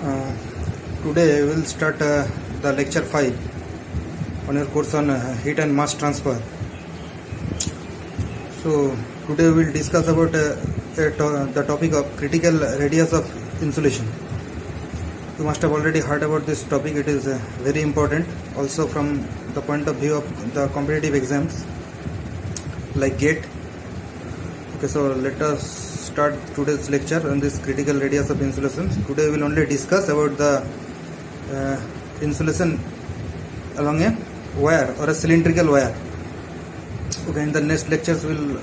Uh, Today we will start the lecture 5 on your course on heat and mass transfer. So today we will discuss about the topic of critical radius of insulation. You must have already heard about this topic. It is very important also from the point of view of the competitive exams like GATE. Okay, so let us start today's lecture on this critical radius of insulation. Today we will only discuss about the insulation along a wire or a cylindrical wire. Okay, in the next lectures we will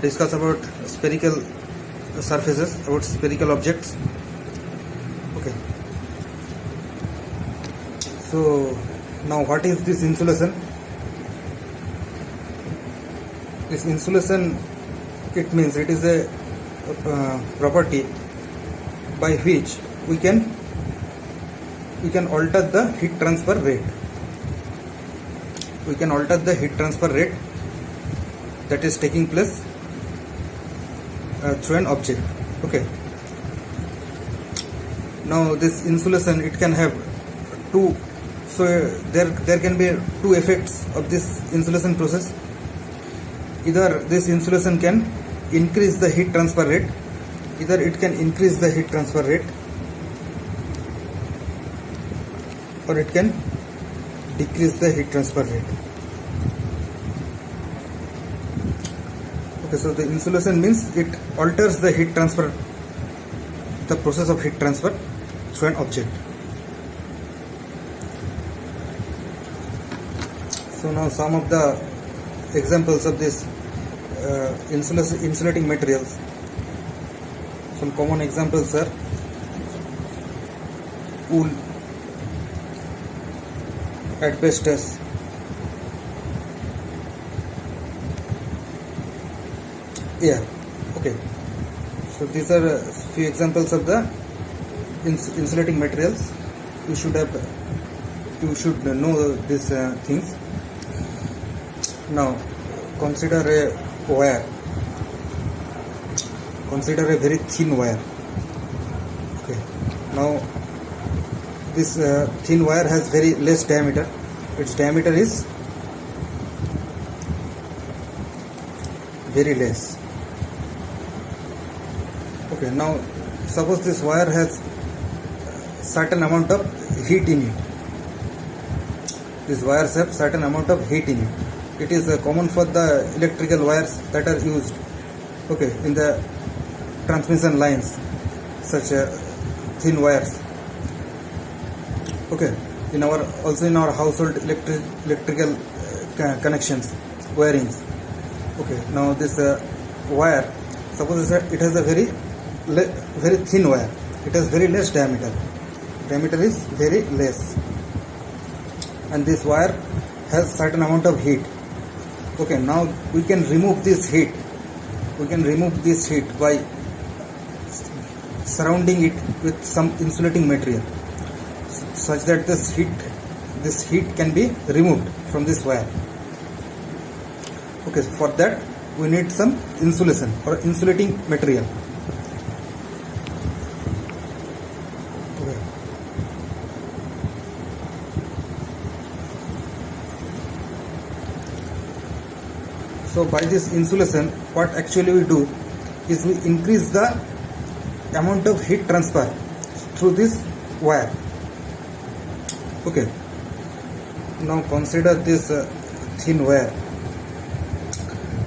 discuss about spherical surfaces, about spherical objects. Okay, so now what is this insulation? This insulation, it means it is a property by which we can alter the heat transfer rate. We can alter the heat transfer rate that is taking place through an object. Okay. Now this insulation, it can have two. So there can be two effects of this insulation process. Either this insulation can increase the heat transfer rate, either it can increase the heat transfer rate, or it can decrease the heat transfer rate. Okay, so the insulation means it alters the heat transfer, the process of heat transfer through an object. So now some of the examples of this insulating materials. Some common examples are wool, asbestos, air. Okay, so these are a few examples of the insulating materials. You should know these things. Now consider a wire. Consider a very thin wire. Okay, now this thin wire has very less diameter. Its diameter is very less. Okay, now suppose this wire has certain amount of heat in it. These wires have certain amount of heat in it. It is common for the electrical wires that are used, okay, in the transmission lines, such thin wires. Okay, also in our household electrical connections, wirings. Okay, now this wire, suppose it has a very thin wire. It has very less diameter. Diameter is very less, and this wire has certain amount of heat. Okay, now we can remove this heat. We can remove this heat by surrounding it with some insulating material, such that this heat can be removed from this wire. Okay, for that we need some insulation or insulating material. Okay. So by this insulation, what actually we do is we increase the amount of heat transfer through this wire. Okay. Now consider this thin wire.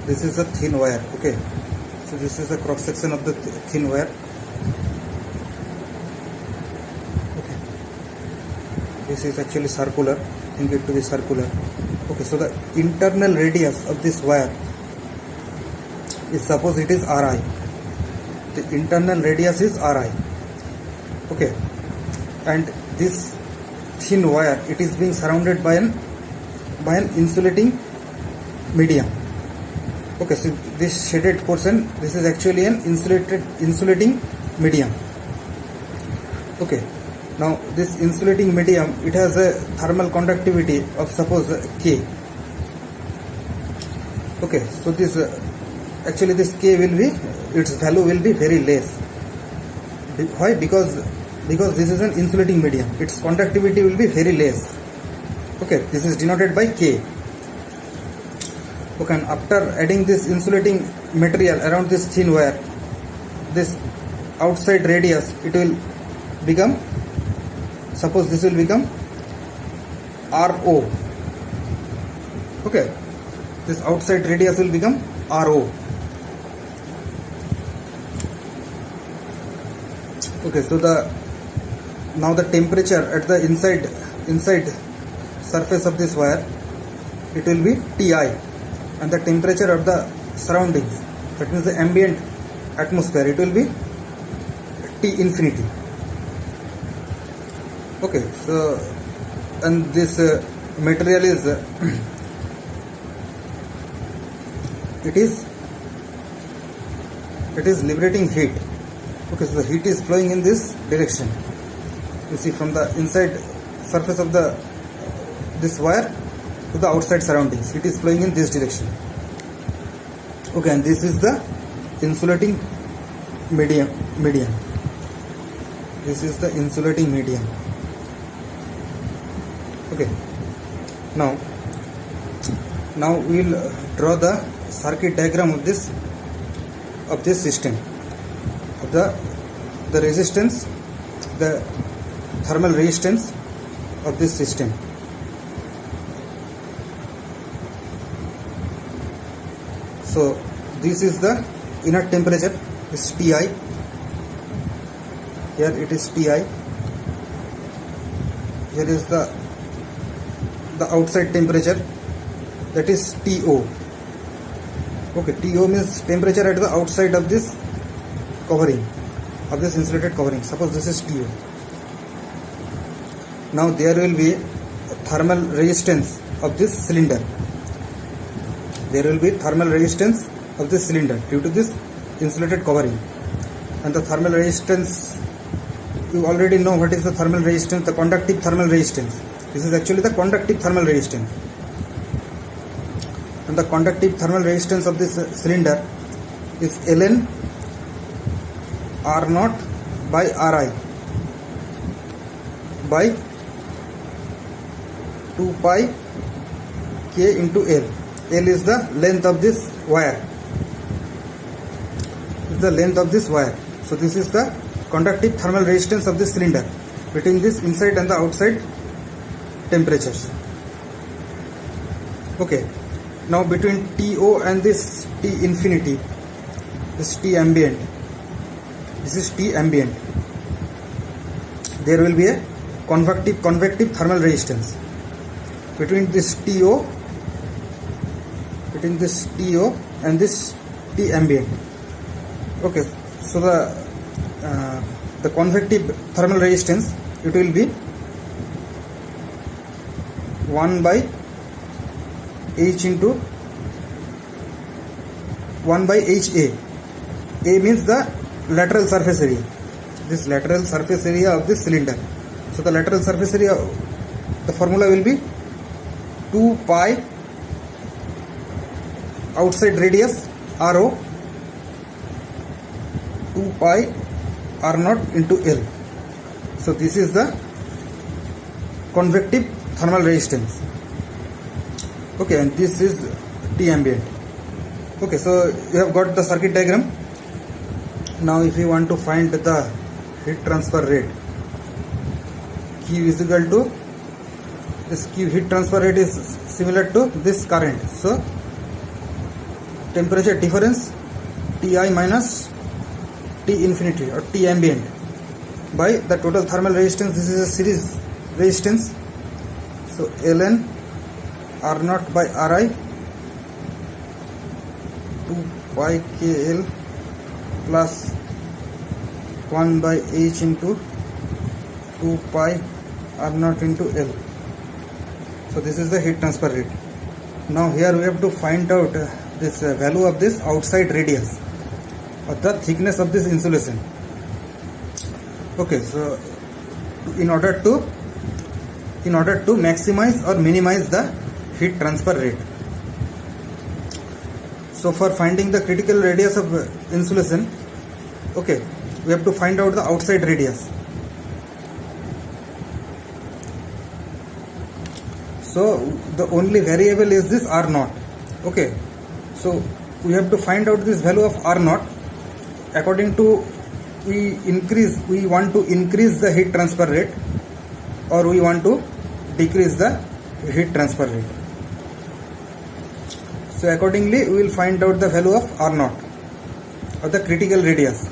This is a thin wire. Okay. So this is the cross section of the thin wire. Okay. This is actually circular. Think it to be circular. Okay, so the internal radius of this wire is, suppose it is Ri. The internal radius is Ri. Okay, and this thin wire, it is being surrounded by an insulating medium. Okay, so this shaded portion, this is actually an insulating medium. Okay. Now this insulating medium, it has a thermal conductivity of, suppose, K. Okay, so this actually this K will be, its value will be very less. Why? Because this is an insulating medium. Its conductivity will be very less. Okay, this is denoted by K. Okay, and after adding this insulating material around this thin wire, this outside radius, it will become, suppose this will become RO. Okay, this outside radius will become RO. Okay, so now the temperature at the inside surface of this wire, it will be Ti, and the temperature of the surroundings, that means the ambient atmosphere, it will be T infinity. Okay, so and this material is it is liberating heat. Okay, so the heat is flowing in this direction. You see, from the inside surface of this wire to the outside surroundings, it is flowing in this direction. Okay, and this is the insulating medium. This is the insulating medium. Okay, now we will draw the circuit diagram of this system, of the resistance, the thermal resistance of this system. So this is the inert temperature, is Ti. Here it is Ti. Here is the outside temperature, that is TO. Okay, TO means temperature at the outside of this covering, of this insulated covering. Suppose this is TO. Now there will be thermal resistance of this cylinder. There will be thermal resistance of this cylinder due to this insulated covering. And the thermal resistance, you already know what is the thermal resistance, the conductive thermal resistance. This is actually the conductive thermal resistance. And the conductive thermal resistance of this cylinder is ln R0 by Ri by 2 pi K into L. L is the length of this wire. The length of this wire. So this is the conductive thermal resistance of this cylinder between this inside and the outside temperatures. Okay, now between TO and this T infinity, this T ambient, this is T ambient, there will be a convective thermal resistance between this TO and this T ambient. Okay, so the convective thermal resistance, it will be 1 by H into 1 by HA. A means the lateral surface area. This lateral surface area of this cylinder. So the lateral surface area, the formula will be 2 pi outside radius RO, 2 pi R0 into L. So this is the convective thermal resistance. Okay, and this is T ambient. Okay, so you have got the circuit diagram. Now if you want to find the heat transfer rate, Q is equal to this Q, heat transfer rate is similar to this current. So temperature difference Ti minus T infinity or T ambient by the total thermal resistance. This is a series resistance. So ln R0 by Ri 2 pi KL plus 1 by H into 2 pi R0 into L. So this is the heat transfer rate. Now here we have to find out this value of this outside radius or the thickness of this insulation. Okay, so in order to maximize or minimize the heat transfer rate. So for finding the critical radius of insulation, okay, we have to find out the outside radius. So the only variable is this R naught. Okay, so we have to find out this value of R naught. According to we want to increase the heat transfer rate, or we want to decrease the heat transfer rate. So accordingly we will find out the value of R naught, or the critical radius.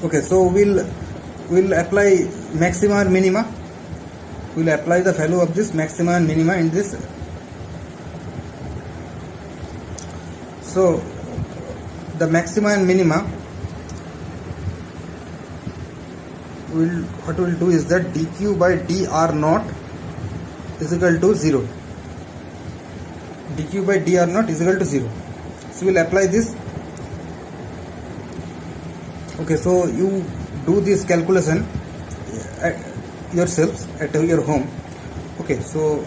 Okay, so we'll apply maxima and minima. We'll apply the value of this maxima and minima in this. So the maxima and minima, what we'll do is that dq by dr naught is equal to 0. dq by dr naught is equal to 0. So we'll apply this. Okay, so you do this calculation yourselves at your home. Okay, so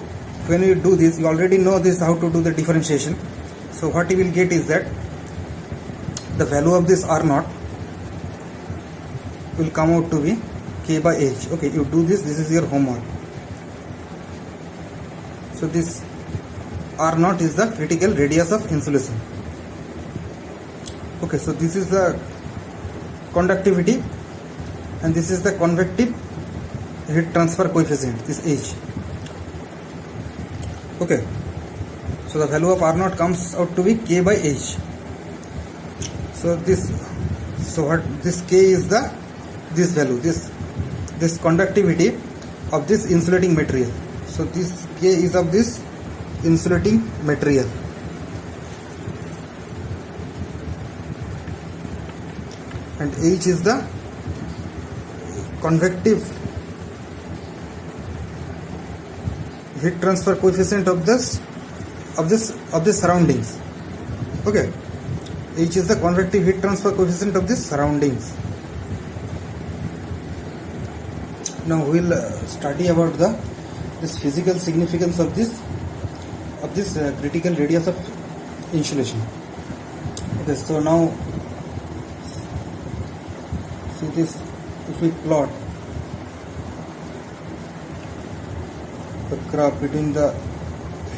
when you do this, you already know this how to do the differentiation. So what you will get is that the value of this R naught will come out to be K by H. Okay, you do this is your homework. So this R naught is the critical radius of insulation. Okay, so this is the conductivity and this is the convective heat transfer coefficient, this H. Okay, so the value of R naught comes out to be K by H. So this K is this value, this conductivity of this insulating material. So this K is of this insulating material. And H is the convective heat transfer coefficient of the surroundings. Okay, H is the convective heat transfer coefficient of the surroundings. Now we will study about this physical significance of this critical radius of insulation. Okay, so now see this, if we plot the graph between the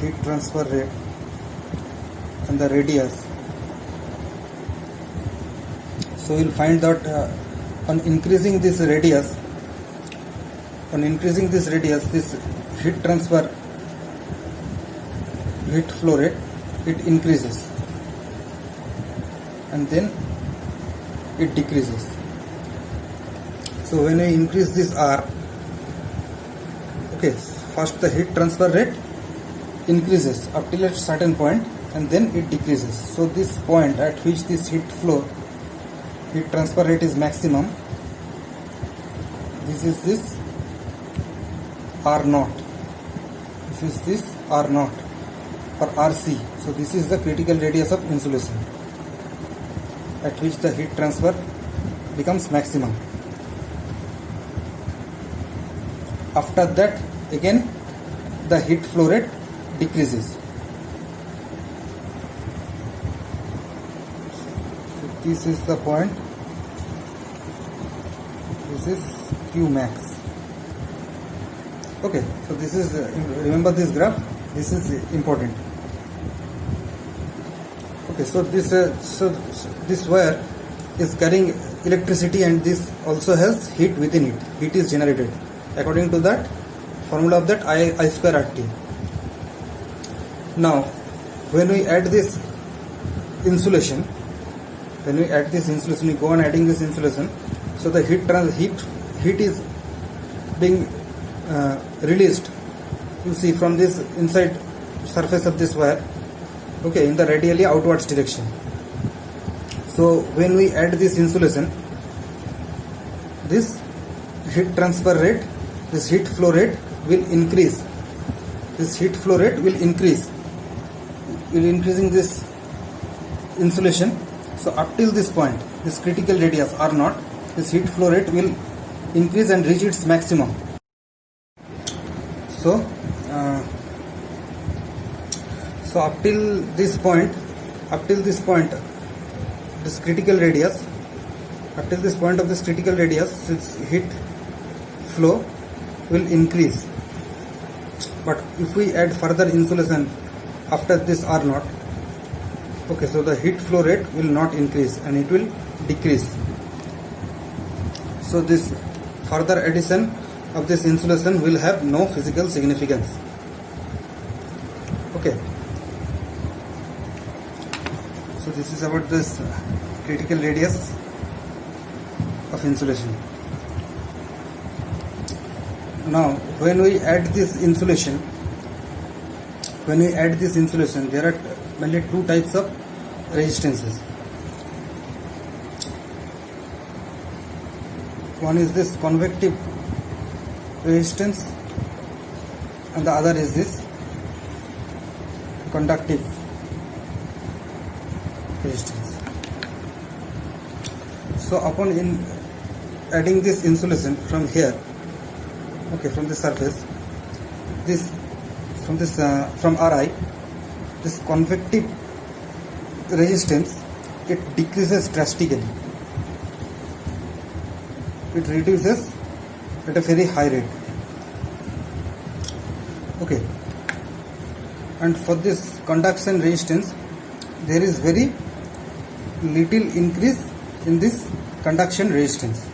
heat transfer rate and the radius, so we will find that on increasing this radius, this heat transfer, heat flow rate, it increases and then it decreases. So when we increase this R, okay, first the heat transfer rate increases up till a certain point and then it decreases. So this point at which this heat transfer rate is maximum, this is this R naught. This is this R naught or RC. So this is the critical radius of insulation at which the heat transfer becomes maximum. After that, again the heat flow rate decreases. So this is the point. This is Q max. Okay, so this is remember this graph. This is important. Okay, so this wire is carrying electricity and this also has heat within it. Heat is generated according to that formula of that I square RT. Now when we add this insulation, we go on adding this insulation, so the heat is being released, you see, from this inside surface of this wire, okay, in the radially outwards direction. So when we add this insulation, this heat transfer rate, this heat flow rate will increase. Will increasing this insulation. So up till this point, this critical radius R naught, this heat flow rate will increase and reach its maximum. So up till this point, this critical radius Up till this point of this critical radius, its heat flow will increase. But if we add further insulation after this R naught, okay, so the heat flow rate will not increase and it will decrease. So this further addition of this insulation will have no physical significance. Okay. So this is about this critical radius of insulation. Now when we add this insulation, there are mainly two types of resistances. One is this convective resistance and the other is this conductive resistance. So upon adding this insulation from here, okay, from the surface, from Ri, this convective resistance, it decreases drastically. It reduces at a very high rate. Okay. And for this conduction resistance, there is very little increase in this conduction resistance.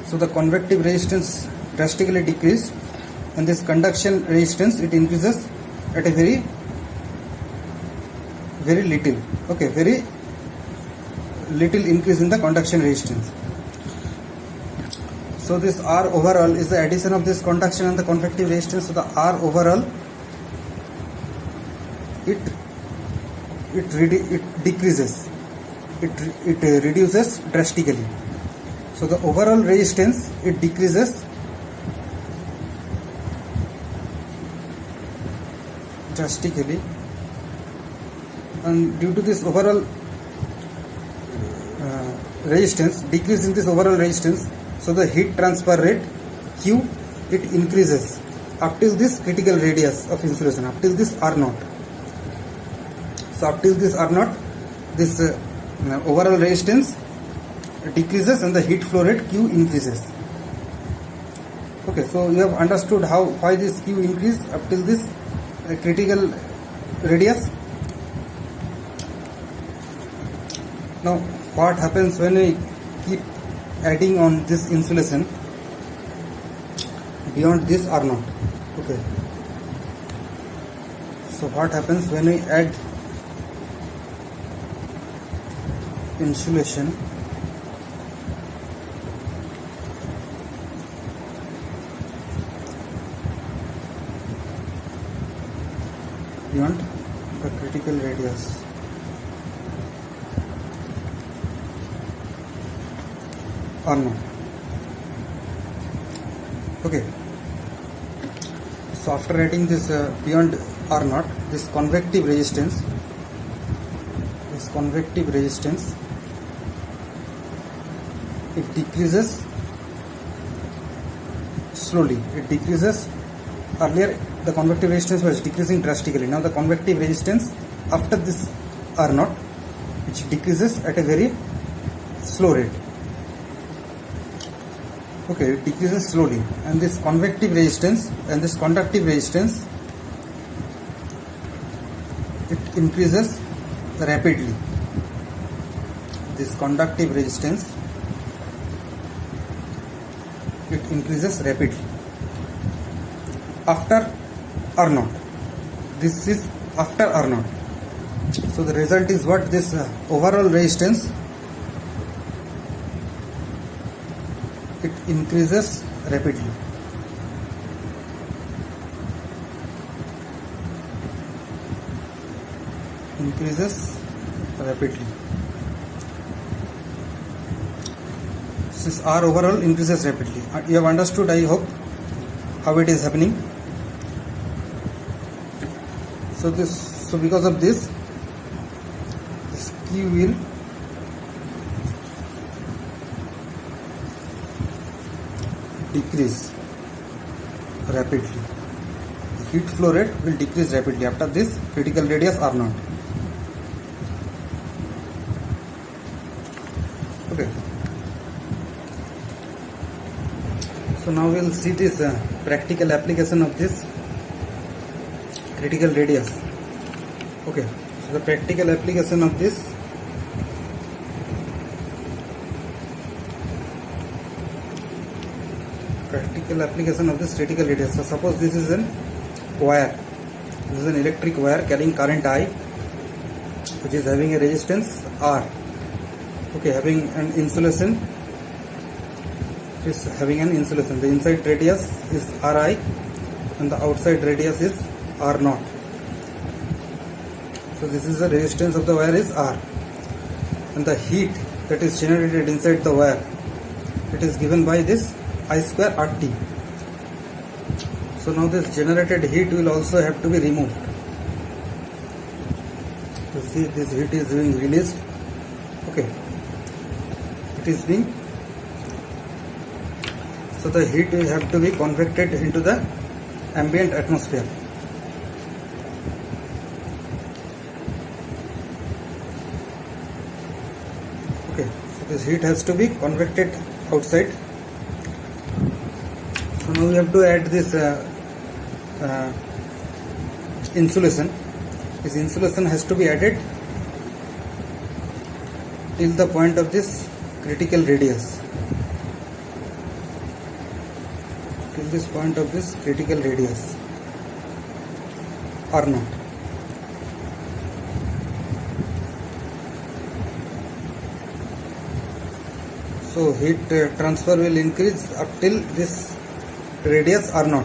So the convective resistance drastically decreased, and this conduction resistance, it increases at a very little. Okay, very little increase in the conduction resistance. So this R overall is the addition of this conduction and the convective resistance. So the R overall, it decreases, it reduces drastically. So the overall resistance, it decreases drastically, and due to this overall resistance, decrease in this overall resistance, so the heat transfer rate Q, it increases up till this critical radius of insulation, up till this R naught. So up till this R naught, this overall resistance decreases and the heat flow rate Q increases. Okay, so you have understood why this Q increase up till this critical radius. Now what happens when we keep adding on this insulation beyond this R naught? Okay, so what happens when we add insulation beyond the critical radius? Or no? Okay, so after adding this beyond R naught, this convective resistance, it decreases slowly. It decreases. Earlier the convective resistance was decreasing drastically. Now the convective resistance after this R naught, which decreases at a very slow rate. Okay, it decreases slowly, and this convective resistance and this conductive resistance, it increases rapidly. This conductive resistance, it increases rapidly after R naught. This is after R naught. So the result is what? This overall resistance, it increases rapidly. This R overall increases rapidly. You have understood, I hope, how it is happening. So because of this Q will decrease rapidly. The heat flow rate will decrease rapidly after this critical radius R naught. Okay. So now we'll see this practical application of this critical radius. Okay, so the practical application of this critical radius. So suppose this is an wire. This is an electric wire carrying current I, which is having a resistance R. Okay, having an insulation. The inside radius is Ri and the outside radius is R0. So this is the resistance of the wire is R, and the heat that is generated inside the wire, it is given by this I square RT. So now this generated heat will also have to be removed. You see this heat is being released. Okay, it is being, so the heat will have to be convected into the ambient atmosphere. Okay, so this heat has to be convected outside. So now we have to add this insulation. This insulation has to be added till the point of this critical radius. Till this point of this critical radius R0. So heat transfer will increase up till this radius R0.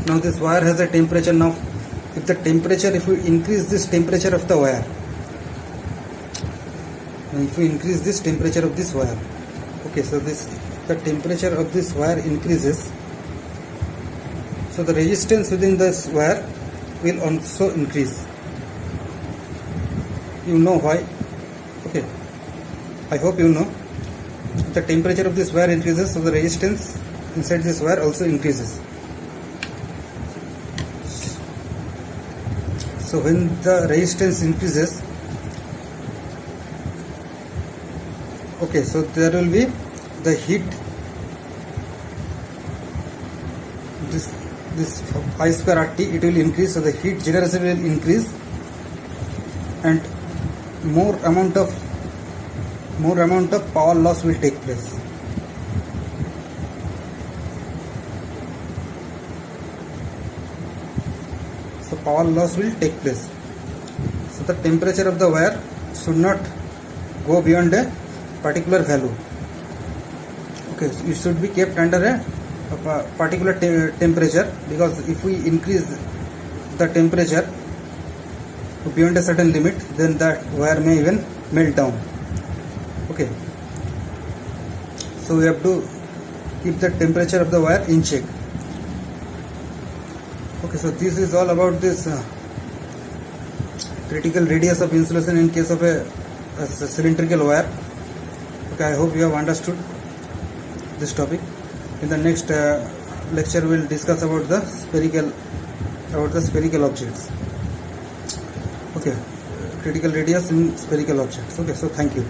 Now this wire has a temperature. Now if we increase this temperature of the wire, if we increase this temperature of this wire, okay, so the temperature of this wire increases, so the resistance within this wire will also increase. You know why? Okay, I hope you know. The temperature of this wire increases, so the resistance inside this wire also increases. So when the resistance increases, okay, so there will be the heat, this I square RT, it will increase, so the heat generation will increase, and more amount of power loss will take place. So power loss will take place. So the temperature of the wire should not go beyond a particular value. Okay, so it should be kept under a particular temperature, because if we increase the temperature beyond a certain limit, then that wire may even melt down. Okay, so we have to keep the temperature of the wire in check. Okay, so this is all about this critical radius of insulation in case of a cylindrical wire. Okay, I hope you have understood this topic. In the next lecture, we will discuss about the spherical objects. Okay, critical radius in spherical objects. Okay, so thank you.